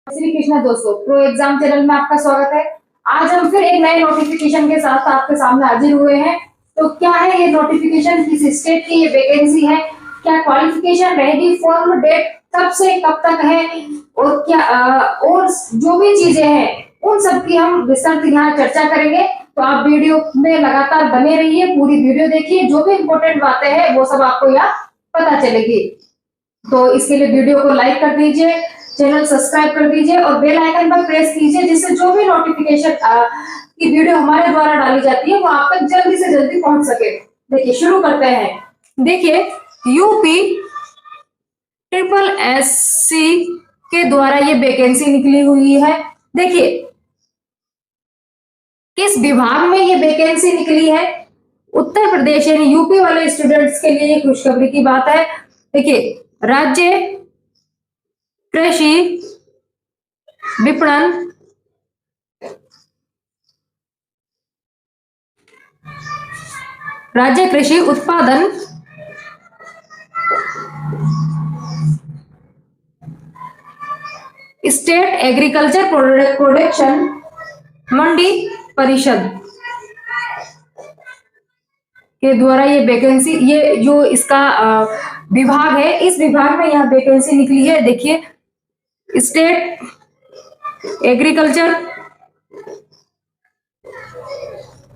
श्री कृष्णा दोस्तों, pro exam channel में आपका स्वागत है। आज हम फिर एक नए नोटिफिकेशन के साथ आपके सामने हाजिर हुए हैं। तो क्या है ये नोटिफिकेशन, किस स्टेट की ये वैकेंसी है, क्या क्वालिफिकेशन रहेगी, फॉर्म डेट कब से कब तक है, और क्या और जो भी चीजें हैं उन सब की हम विस्तृत यहाँ चर्चा करेंगे। तो आप वीडियो में लगातार बने रहिए, पूरी वीडियो देखिए, जो भी इम्पोर्टेंट बातें हैं वो सब आपको यहाँ पता चलेगी। तो इसके लिए वीडियो को लाइक कर दीजिए, चैनल सब्सक्राइब कर दीजिए और बेल आइकन पर प्रेस कीजिए, जिससे जो भी नोटिफिकेशन की वीडियो हमारे द्वारा डाली जाती है वो आप तक जल्दी से जल्दी पहुंच सके। देखिए शुरू करते हैं। देखिए यूपी ट्रिपल एससी के द्वारा ये वैकेंसी निकली हुई है। देखिए किस विभाग में ये वैकेंसी निकली है, उत्तर प्रदेश यानी यूपी वाले स्टूडेंट्स के लिए खुशखबरी की बात है। देखिए राज्य कृषि विपणन राज्य कृषि उत्पादन स्टेट एग्रीकल्चर प्रोडक्शन मंडी परिषद के द्वारा ये वैकेंसी, ये जो इसका विभाग है, इस विभाग में यह वैकेंसी निकली है। देखिए state agriculture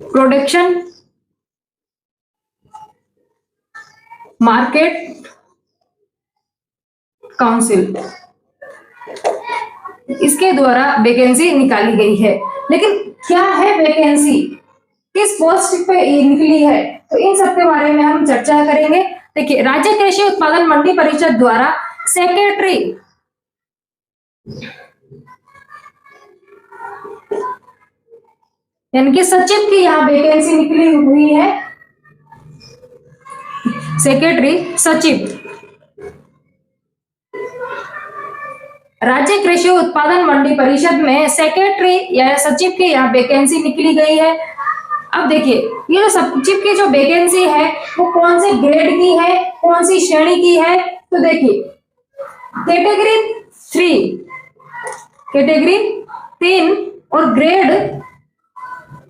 production market council, इसके द्वारा वैकेंसी निकाली गई है। लेकिन क्या है वैकेंसी, किस पोस्ट पे निकली है, तो इन सब के बारे में हम चर्चा करेंगे। देखिए राज्य कृषि उत्पादन मंडी परिषद द्वारा सेक्रेटरी यानी कि सचिव की यहाँ वैकेंसी निकली हुई है। सेक्रेटरी सचिव राज्य कृषि उत्पादन मंडी परिषद में सेक्रेटरी या सचिव की यहाँ वैकेंसी निकली गई है। अब देखिए ये जो सचिव की जो वैकेंसी है वो कौन से ग्रेड की है, कौन सी श्रेणी की है, तो देखिए कैटेगरी 3, कैटेगरी 3 और ग्रेड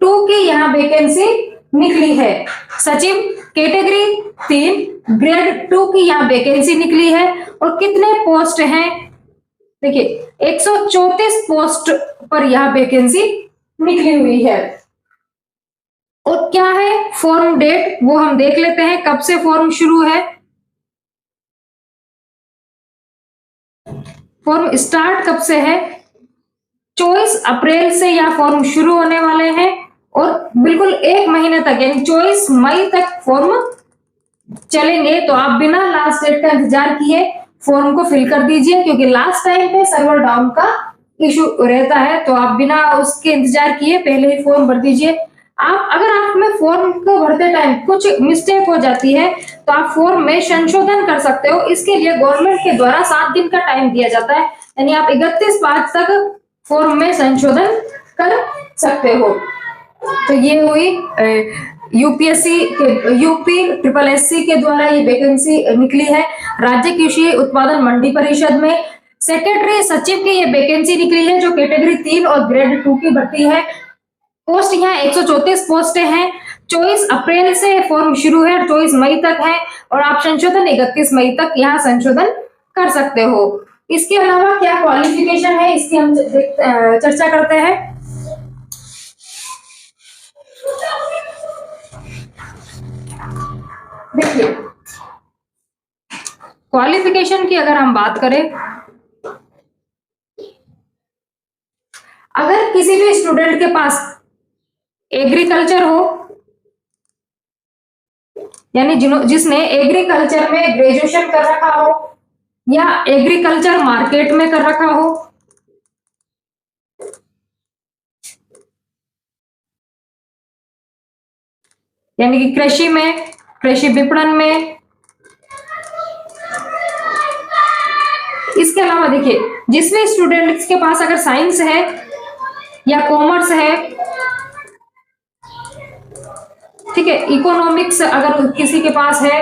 2 की यहाँ वैकेंसी निकली है। सचिव कैटेगरी 3 ग्रेड 2 की यहाँ वैकेंसी निकली है। और कितने पोस्ट हैं, देखिए 134 पोस्ट पर यह वैकेंसी निकली हुई है। और क्या है फॉर्म डेट, वो हम देख लेते हैं, कब से फॉर्म शुरू है। फॉर्म स्टार्ट कब से है, 24 अप्रैल से यह फॉर्म शुरू होने वाले हैं और बिल्कुल 1 महीने तक यानी 24 मई तक फॉर्म चलेंगे। तो आप बिना लास्ट डेट का इंतजार किए फॉर्म को फिल कर दीजिए, क्योंकि लास्ट टाइम पे सर्वर डाउन का इशू रहता है। तो आप बिना उसके इंतजार किए पहले ही फॉर्म भर दीजिए। अगर आप में फॉर्म को भरते टाइम कुछ मिस्टेक हो जाती है तो आप फॉर्म में संशोधन कर सकते हो। इसके लिए गवर्नमेंट के द्वारा 7 दिन का टाइम दिया जाता है, यानी आप 31/5 तक फॉर्म में संशोधन कर सकते हो। तो ये हुई यूपी ट्रिपल एससी के द्वारा ये वैकेंसी निकली है। राज्य कृषि उत्पादन मंडी परिषद में सेक्रेटरी सचिव की ये वैकेंसी निकली है, जो कैटेगरी 3 और ग्रेड 2 की भर्ती है। पोस्ट यहाँ 134 पोस्टें हैं। 24 अप्रैल से फॉर्म शुरू है, 24 मई तक है और आप संशोधन 31 मई तक यहाँ संशोधन कर सकते हो। इसके अलावा क्या क्वालिफिकेशन है, इसकी हम चर्चा करते हैं। देखिए क्वालिफिकेशन की अगर हम बात करें, अगर किसी भी स्टूडेंट के पास एग्रीकल्चर हो, यानी जिसने एग्रीकल्चर में ग्रेजुएशन कर रखा हो या एग्रीकल्चर मार्केट में कर रखा हो, यानी कि कृषि में, कृषि विपणन में। इसके अलावा देखिए जिसमें स्टूडेंट्स के पास अगर साइंस है या कॉमर्स है, ठीक है, इकोनॉमिक्स अगर किसी के पास है,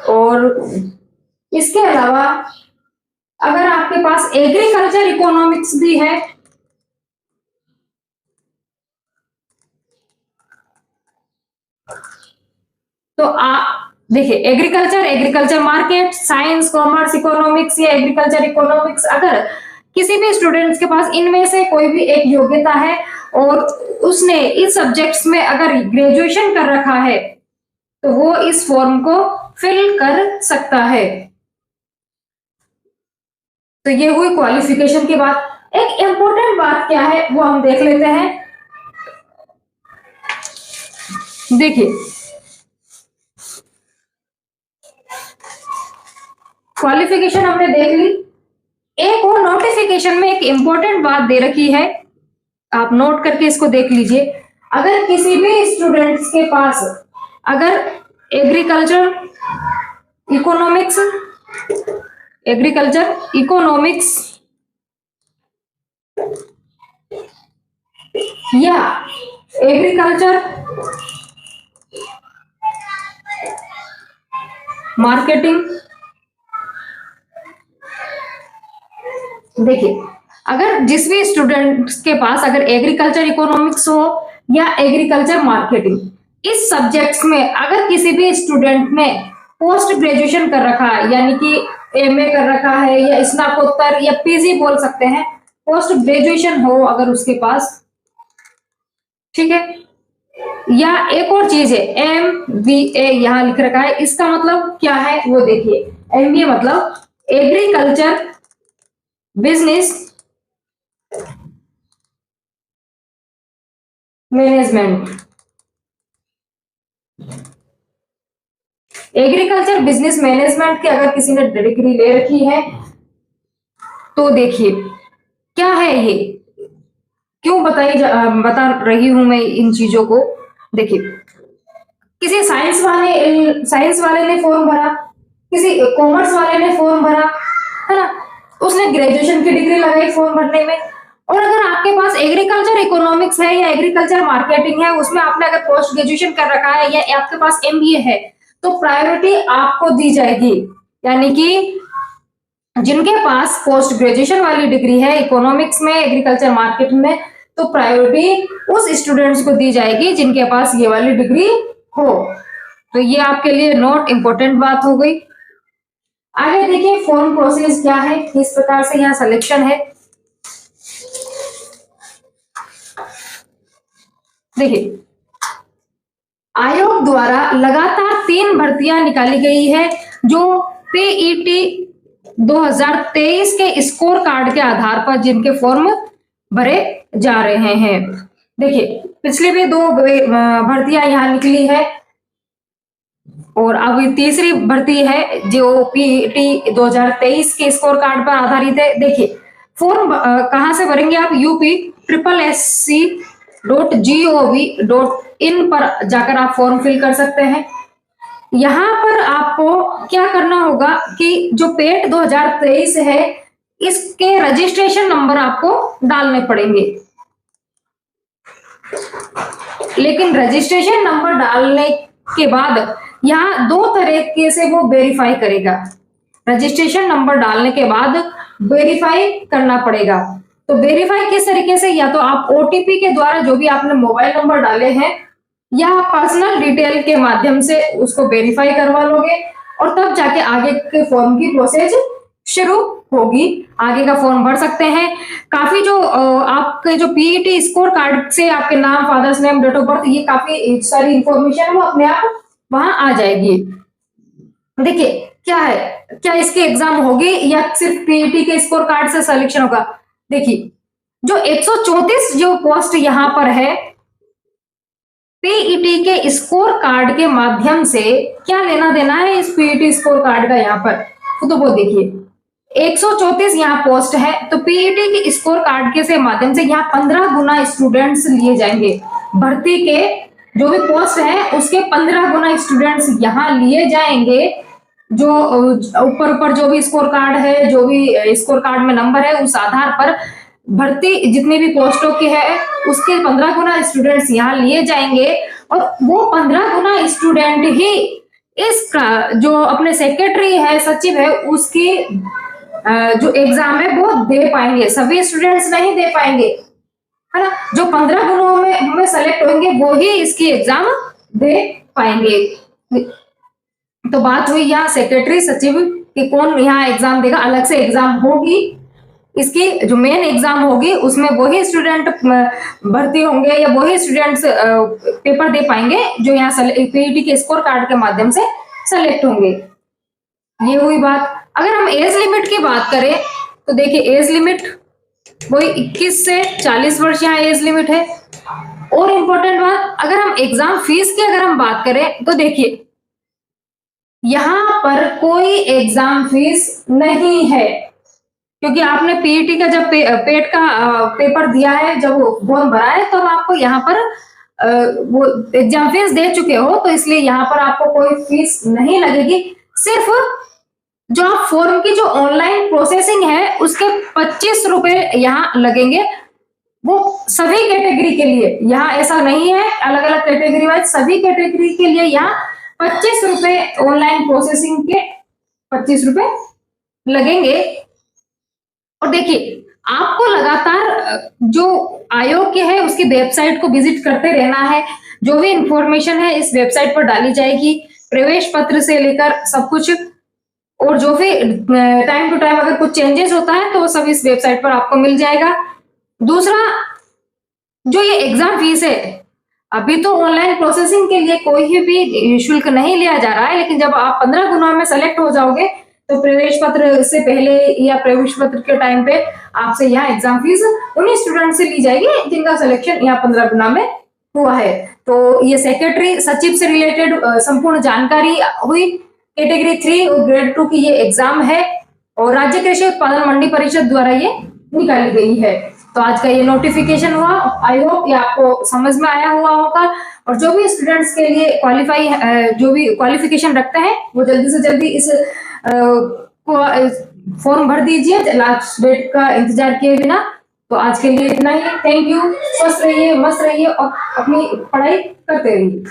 और इसके अलावा अगर आपके पास एग्रीकल्चर इकोनॉमिक्स भी है तो आप देखिए, agriculture market, science, commerce economics या एग्रीकल्चर इकोनॉमिक्स, अगर किसी भी स्टूडेंट्स के पास इनमें से कोई भी एक योग्यता है और उसने इस सब्जेक्ट्स में अगर ग्रेजुएशन कर रखा है तो वो इस फॉर्म को फिल कर सकता है। तो ये हुई क्वालिफिकेशन की बात। एक इंपॉर्टेंट बात क्या है वो हम देख लेते हैं। देखिए, क्वालिफिकेशन हमने देख ली। एक और नोटिफिकेशन में एक इंपॉर्टेंट बात दे रखी है, आप नोट करके इसको देख लीजिए। अगर किसी भी स्टूडेंट्स के पास अगर एग्रीकल्चर इकोनॉमिक्स या एग्रीकल्चर मार्केटिंग, देखिए, अगर जिस भी स्टूडेंट्स के पास अगर एग्रीकल्चर इकोनॉमिक्स हो या एग्रीकल्चर मार्केटिंग, इस सब्जेक्ट्स में अगर किसी भी स्टूडेंट ने पोस्ट ग्रेजुएशन कर रखा है, यानी कि एमए कर रखा है या स्नातकोत्तर या पीजी बोल सकते हैं, पोस्ट ग्रेजुएशन हो अगर उसके पास, ठीक है। या एक और चीज है MBA यहां लिख रखा है, इसका मतलब क्या है वो देखिए। MBA मतलब agriculture business management. Agriculture business management की अगर किसी ने डिग्री ले रखी है तो देखिए क्या है ये, क्यों बता रही हूं मैं इन चीजों को। देखिए, किसी साइंस वाले ने फॉर्म भरा, किसी कॉमर्स वाले ने फॉर्म भरा, है ना, उसने ग्रेजुएशन की डिग्री लगाई फॉर्म भरने में। और अगर आपके पास एग्रीकल्चर इकोनॉमिक्स है या एग्रीकल्चर मार्केटिंग है, उसमें आपने अगर पोस्ट ग्रेजुएशन कर रखा है या आपके पास MBA है, तो प्रायोरिटी आपको दी जाएगी। यानी कि जिनके पास पोस्ट ग्रेजुएशन वाली डिग्री है इकोनॉमिक्स में, एग्रीकल्चर मार्केट में, तो प्रायोरिटी उस स्टूडेंट्स को दी जाएगी जिनके पास ये वाली डिग्री हो। तो ये आपके लिए नोट इंपॉर्टेंट बात हो गई। आगे देखिए फॉर्म प्रोसेस क्या है, किस प्रकार से यहाँ सिलेक्शन है। देखिए, आयोग द्वारा लगातार 3 भर्तियां निकाली गई है जो PET 2023 के स्कोर कार्ड के आधार पर जिनके फॉर्म भरे जा रहे हैं। देखिए, पिछले भी 2 भर्तियां यहाँ निकली है और अब तीसरी भर्ती है जो PET 2023 के स्कोर कार्ड पर आधारित है। देखिए, फॉर्म कहां से भरेंगे आप, UP SSC.gov.in पर जाकर आप फॉर्म फिल कर सकते हैं। यहाँ पर आपको क्या करना होगा कि जो PET 2023 है इसके रजिस्ट्रेशन नंबर आपको डालने पड़ेंगे, लेकिन रजिस्ट्रेशन नंबर डालने के बाद यहाँ 2 तरीके से वो वेरीफाई करेगा। रजिस्ट्रेशन नंबर डालने के बाद वेरीफाई करना पड़ेगा। तो वेरीफाई किस तरीके से, या तो आप OTP के द्वारा जो भी आपने मोबाइल नंबर डाले हैं या पर्सनल डिटेल के माध्यम से उसको वेरीफाई करवा लोगे और तब जाके आगे के फॉर्म की प्रोसेस शुरू होगी। आगे का फॉर्म भर सकते हैं। काफी जो आपके जो PET स्कोर कार्ड से आपके नाम, father's name, date of birth, ये काफी सारी इंफॉर्मेशन है वो अपने आप वहां आ जाएगी। देखिए क्या है, क्या इसके एग्जाम होगी या सिर्फ PET के स्कोर कार्ड से सिलेक्शन होगा। देखिए, जो 134 जो पोस्ट यहाँ पर है PET के स्कोर कार्ड के माध्यम से क्या लेना देना है इस PET स्कोर कार्ड का यहाँ पर, तो वो देखिए 134 यहाँ पोस्ट है, तो PET के स्कोर कार्ड के से माध्यम से यहाँ 15 गुना स्टूडेंट्स लिए जाएंगे। भर्ती के जो भी पोस्ट है उसके 15 गुना स्टूडेंट्स यहाँ लिए जाएंगे। जो ऊपर जो भी स्कोर कार्ड है, जो भी स्कोर कार्ड में नंबर है, उस आधार पर भर्ती जितनी भी पोस्टों की है उसके 15 गुना स्टूडेंट्स यहाँ लिए जाएंगे और वो 15 गुना स्टूडेंट ही इसका जो अपने सेक्रेटरी है, सचिव है, उसकी जो एग्जाम है वो दे पाएंगे, सभी स्टूडेंट्स नहीं दे पाएंगे, है ना। जो 15 गुणों में सेलेक्ट होंगे वो ही इसकी एग्जाम दे पाएंगे। तो बात हुई यहाँ सेक्रेटरी सचिव कि कौन यहाँ एग्जाम देगा, अलग से एग्जाम होगी, इसकी जो मेन एग्जाम होगी उसमें वही स्टूडेंट भर्ती होंगे या वही स्टूडेंट्स पेपर दे पाएंगे जो यहाँ पीईटी के स्कोर कार्ड के माध्यम से सेलेक्ट होंगे। ये हुई बात। अगर हम एज लिमिट की बात करें तो देखिए एज लिमिट वही 21 से 40 वर्ष यहाँ एज लिमिट है। और इम्पोर्टेंट बात, अगर हम एग्जाम फीस की अगर हम बात करें तो देखिए यहाँ पर कोई एग्जाम फीस नहीं है, क्योंकि आपने पीईटी का जब पेट का पेपर दिया है, जब फॉर्म भरा है, तो आपको यहाँ पर वो एग्जाम फीस दे चुके हो, तो इसलिए यहाँ पर आपको कोई फीस नहीं लगेगी। सिर्फ जो आप फॉर्म की जो ऑनलाइन प्रोसेसिंग है उसके 25 रुपए यहाँ लगेंगे, वो सभी कैटेगरी के लिए। यहाँ ऐसा नहीं है अलग अलग कैटेगरी वाइज, सभी कैटेगरी के लिए यहाँ 25 रुपए ऑनलाइन प्रोसेसिंग के 25 रुपए लगेंगे। और देखिए आपको लगातार जो आयोग के है उसकी वेबसाइट को विजिट करते रहना है, जो भी इंफॉर्मेशन है इस वेबसाइट पर डाली जाएगी, प्रवेश पत्र से लेकर सब कुछ। और जो भी टाइम टू टाइम अगर कुछ चेंजेस होता है तो वो सब इस वेबसाइट पर आपको मिल जाएगा। दूसरा, जो ये एग्जाम फीस है, अभी तो ऑनलाइन प्रोसेसिंग के लिए कोई भी शुल्क नहीं लिया जा रहा है, लेकिन जब आप 15 गुना में सेलेक्ट हो जाओगे तो प्रवेश पत्र से पहले या प्रवेश पत्र के टाइम पे आपसे यहाँ एग्जाम फीस उन्हीं स्टूडेंट से ली जाएगी जिनका सिलेक्शन यहाँ 15 गुना में हुआ है। तो ये सेक्रेटरी सचिव से रिलेटेड संपूर्ण जानकारी हुई। कैटेगरी 3 और ग्रेड 2 की ये एग्जाम है और राज्य कृषि उत्पादन मंडी परिषद द्वारा ये निकाली गई है। तो आज का ये नोटिफिकेशन हुआ, आई होप ये आपको समझ में आया हुआ होगा। और जो भी स्टूडेंट्स के लिए क्वालिफाई जो भी क्वालिफिकेशन रखते हैं वो जल्दी से जल्दी इस फॉर्म भर दीजिए, लास्ट डेट का इंतजार किए बिना। तो आज के लिए इतना ही। Thank you. स्वस्थ रहिए, मस्त रहिए और अपनी पढ़ाई करते रहिए।